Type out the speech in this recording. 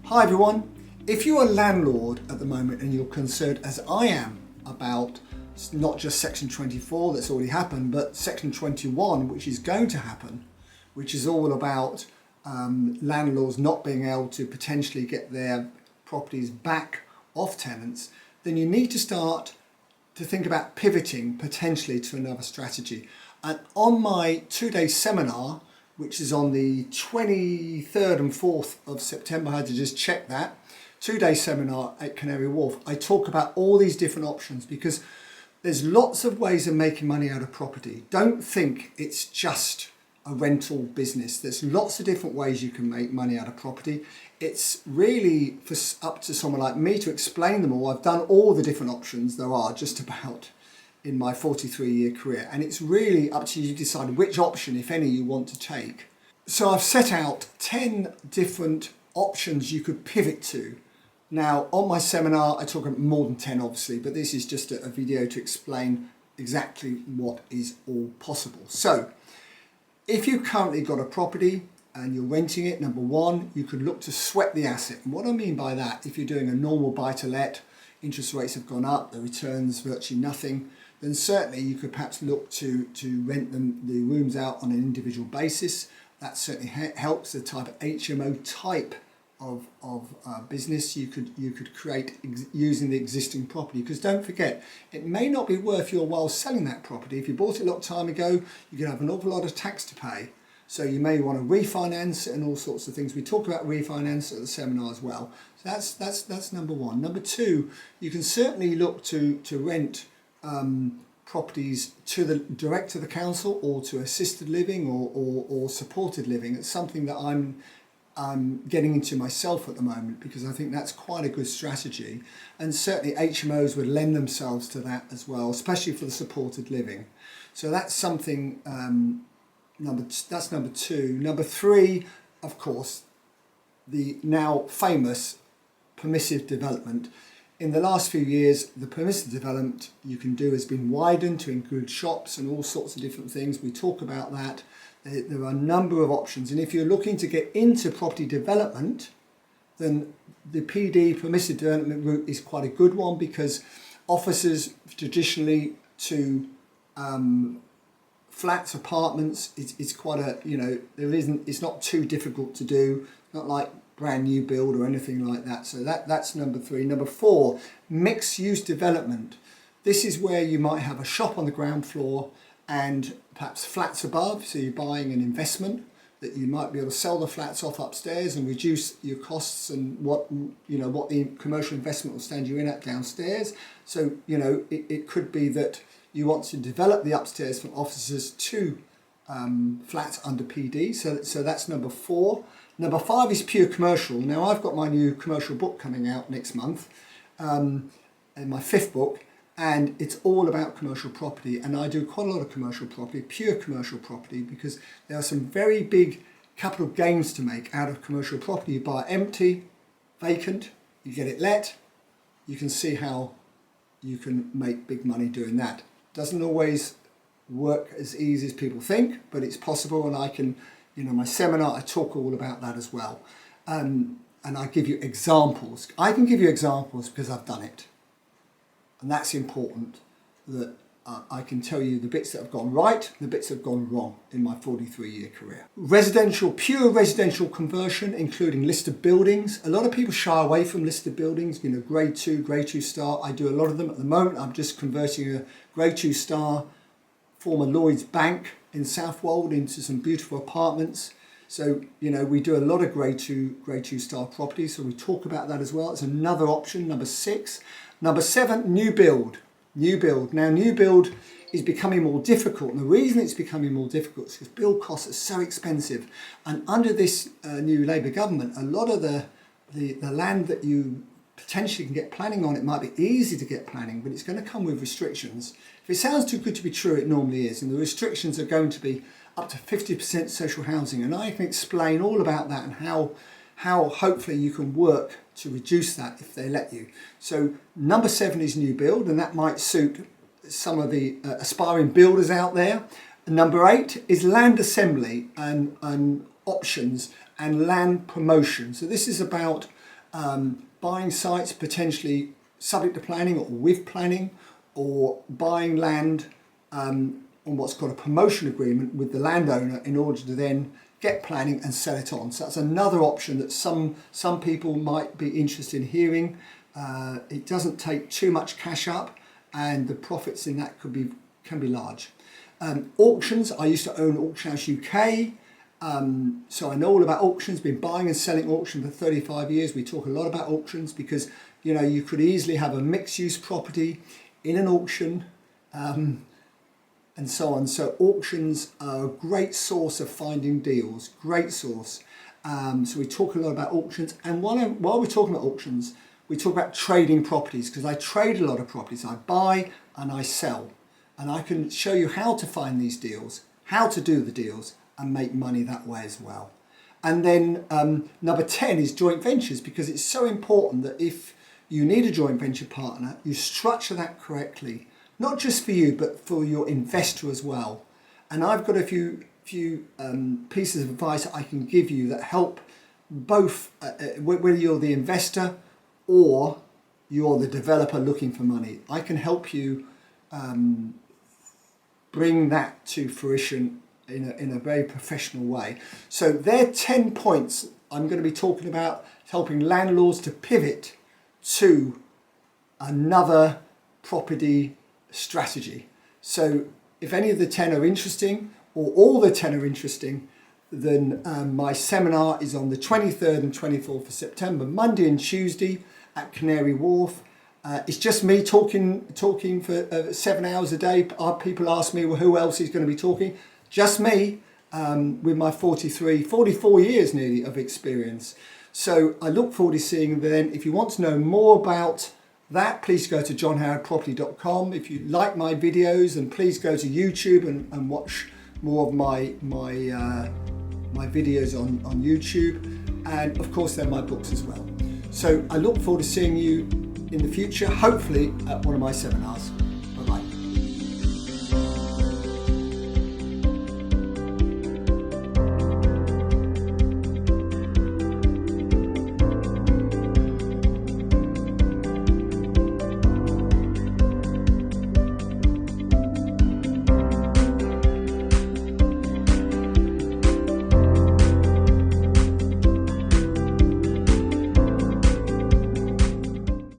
Hi everyone, if you're a landlord at the moment and you're concerned, as I am, about not just Section 24 that's already happened, but Section 21 which is going to happen, which is all about landlords not being able to potentially get their properties back off tenants, then you need to start to think about pivoting potentially to another strategy. And on my 2-day seminar, which is on the 23rd and 4th of September, I had to just check that, 2-day seminar at Canary Wharf, I talk about all these different options because there's lots of ways of making money out of property. Don't think it's just a rental business. There's lots of different ways you can make money out of property. It's really up to someone like me to explain them all. I've done all the different options there are just about in my 43-year career, and it's really up to you to decide which option, if any, you want to take. So I've set out 10 different options you could pivot to. Now on my seminar I talk about more than 10 obviously, but this is just a video to explain exactly what is all possible. So if you've currently got a property and you're renting it, number one, you could look to sweat the asset. And what I mean by that, if you're doing a normal buy-to-let, interest rates have gone up, the return's virtually nothing, then certainly you could perhaps look to rent the rooms out on an individual basis. That certainly helps. The type of HMO type of business you could create using the existing property, because don't forget, it may not be worth your while selling that property. If you bought it a long time ago, you could have an awful lot of tax to pay. So you may want to refinance and all sorts of things. We talk about refinance at the seminar as well. So that's number one. Number two, you can certainly look to rent properties direct to the council or to assisted living or supported living. It's something that I'm getting into myself at the moment because I think that's quite a good strategy, and certainly HMOs would lend themselves to that as well, especially for the supported living. So that's something. That's number two. Number three, of course, the now famous permissive development. In the last few years, the permissive development you can do has been widened to include shops and all sorts of different things. We talk about that. There are a number of options, and if you're looking to get into property development, then the PD permissive development route is quite a good one, because offices traditionally to flats, apartments, it's quite a, it's not too difficult to do, not like brand new build or anything like that. So that's number three. Number four, mixed use development. This is where you might have a shop on the ground floor and perhaps flats above, so you're buying an investment that you might be able to sell the flats off upstairs and reduce your costs and what the commercial investment will stand you in at downstairs. So it could be that you want to develop the upstairs from offices to flats under PD. So that's number four. Number five is pure commercial. Now I've got my new commercial book coming out next month, and my 5th book, and it's all about commercial property. And I do quite a lot of commercial property, pure commercial property, because there are some very big capital gains to make out of commercial property. You buy it empty, vacant, you get it let, you can see how you can make big money doing that. Doesn't always work as easy as people think, but it's possible, and I can, my seminar, I talk all about that as well. And I give you examples. I can give you examples because I've done it. And that's important, that I can tell you the bits that have gone right, the bits that have gone wrong in my 43-year career. Residential, pure residential conversion, including listed buildings. A lot of people shy away from listed buildings, grade 2 star. I do a lot of them at the moment. I'm just converting a grade 2 star former Lloyd's Bank in Southwold into some beautiful apartments. So, we do a lot of grade 2 star properties, so we talk about that as well. It's another option, number 6. Number 7, new build. Now, new build is becoming more difficult, and the reason it's becoming more difficult is because build costs are so expensive. And under this new Labour government, a lot of the land that you potentially can get planning on, it might be easy to get planning, but it's going to come with restrictions. If it sounds too good to be true, it normally is, and the restrictions are going to be up to 50% social housing, and I can explain all about that and how hopefully you can work to reduce that if they let you. So number 7 is new build, and that might suit some of the aspiring builders out there. And number 8 is land assembly and options and land promotion. So this is about buying sites potentially subject to planning or with planning, or buying land on what's called a promotion agreement with the landowner in order to then get planning and sell it on. So that's another option that some people might be interested in hearing. It doesn't take too much cash up, and the profits in that can be large. Auctions, I used to own Auction House UK, so I know all about auctions, been buying and selling auction for 35 years. We talk a lot about auctions because, you know, you could easily have a mixed use property in an auction, and so on. So auctions are a great source of finding deals, great source. So we talk a lot about auctions, and while we're talking about auctions, we talk about trading properties, because I trade a lot of properties. I buy and I sell, and I can show you how to find these deals, how to do the deals and make money that way as well. And then number 10 is joint ventures, because it's so important that if you need a joint venture partner, you structure that correctly, not just for you, but for your investor as well. And I've got a few pieces of advice I can give you that help both, whether you're the investor or you're the developer looking for money. I can help you bring that to fruition in a very professional way. So there are 10 points I'm going to be talking about, helping landlords to pivot to another property strategy. So if any of the 10 are interesting, or all the 10 are interesting, then my seminar is on the 23rd and 24th of September, Monday and Tuesday at Canary Wharf. It's just me talking for 7 hours a day. People ask me, well, who else is going to be talking? Just me, with my 44 years nearly of experience. So I look forward to seeing you then. If you want to know more about that, please go to johnhowardproperty.com. If you like my videos, then please go to YouTube and watch more of my videos on YouTube. And of course, they're my books as well. So I look forward to seeing you in the future, hopefully at one of my seminars.